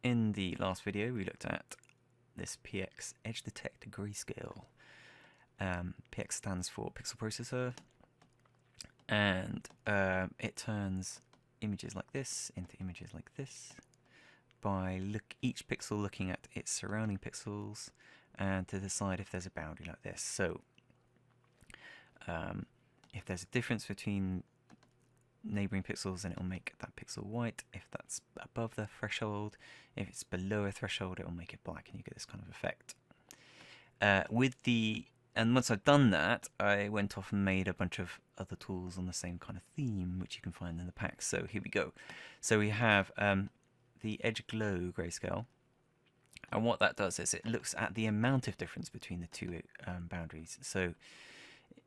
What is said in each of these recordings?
In the last video, we looked at this PX Edge Detect Grayscale. PX stands for Pixel Processor, and it turns images like this into images like this by each pixel looking at its surrounding pixels and to decide if there's a boundary like this. So if there's a difference between neighboring pixels, then it will make that pixel white. If that's above the threshold, if it's below a threshold, it will make it black, and you get this kind of effect. And once I've done that, I went off and made a bunch of other tools on the same kind of theme, which you can find in the pack. So here we go. So we have the Edge Glow Grayscale, and what that does is it looks at the amount of difference between the two boundaries. So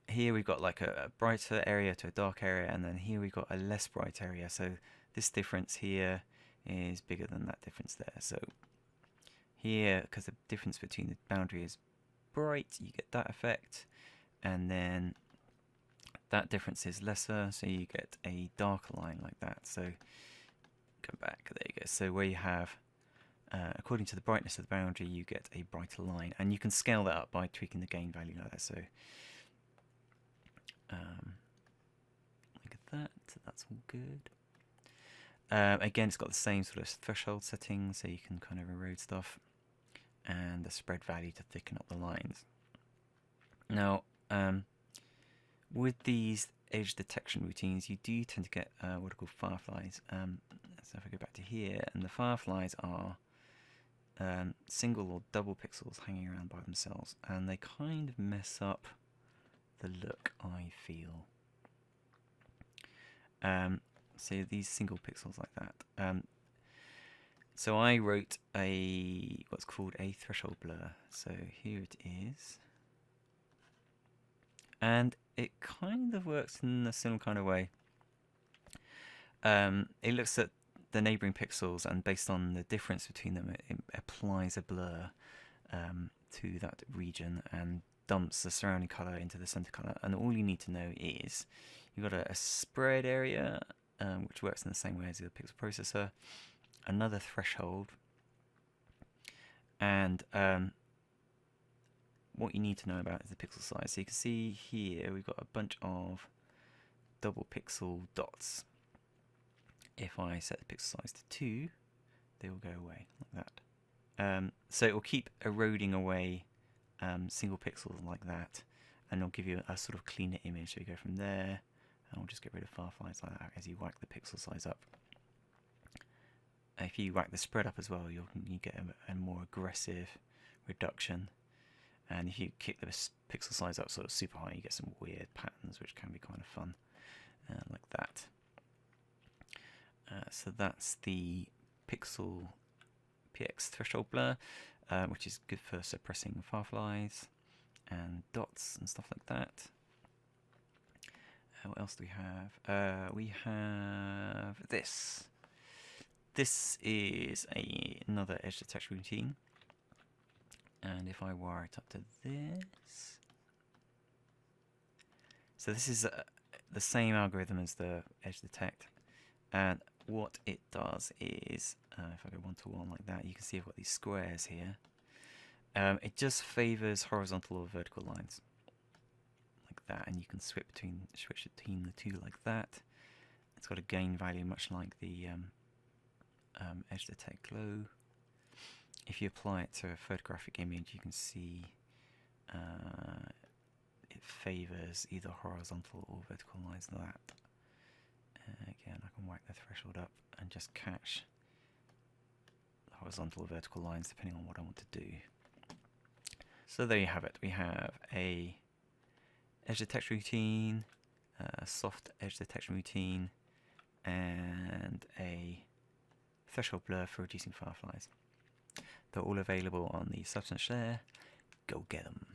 here we've got like a brighter area to a dark area, and then here we've got a less bright area. So this difference here is bigger than that difference there. So here, because the difference between the boundary is bright, you get that effect, and then that difference is lesser, so you get a darker line like that. So go back, there you go. So where you have according to the brightness of the boundary, you get a brighter line, and you can scale that up by tweaking the gain value like that. So look at that, so that's all good. Again, it's got the same sort of threshold settings, so you can kind of erode stuff, and the spread value to thicken up the lines. Now, with these edge detection routines, you do tend to get what are called fireflies. So if I go back to here, and the fireflies are single or double pixels hanging around by themselves, and they kind of mess up the look, I feel. So these single pixels like that. So I wrote what's called a threshold blur. So here it is, and it kind of works in a similar kind of way. It looks at the neighboring pixels, and based on the difference between them, it applies a blur to that region and dumps the surrounding color into the center color. And all you need to know is you've got a spread area, which works in the same way as the pixel processor, another threshold, and what you need to know about is the pixel size. So you can see here we've got a bunch of double pixel dots. If I set the pixel size to 2, they will go away like that. So it will keep eroding away single pixels like that, and it'll give you a sort of cleaner image. So we go from there, and we'll just get rid of fireflies like that as you whack the pixel size up. If you whack the spread up as well, you get a more aggressive reduction. And if you kick the pixel size up sort of super high, you get some weird patterns, which can be kind of fun, like that. So that's the Pixel PX threshold blur, which is good for suppressing fireflies and dots and stuff like that. What else do we have? We have this. This is another edge detection routine. And if I wire it up to this, so this is the same algorithm as the edge detect, and what it does is, if I go 1 to 1 like that, you can see I've got these squares here. It just favors horizontal or vertical lines like that, and you can switch between the two like that. It's got a gain value much like the edge detect glow. If you apply it to a photographic image, you can see it favors either horizontal or vertical lines like that. Again, I can whack the threshold up and just catch the horizontal or vertical lines depending on what I want to do. So there you have it. We have a edge detection routine, a soft edge detection routine, and a threshold blur for reducing fireflies. They're all available on the Substance Share. Go get them.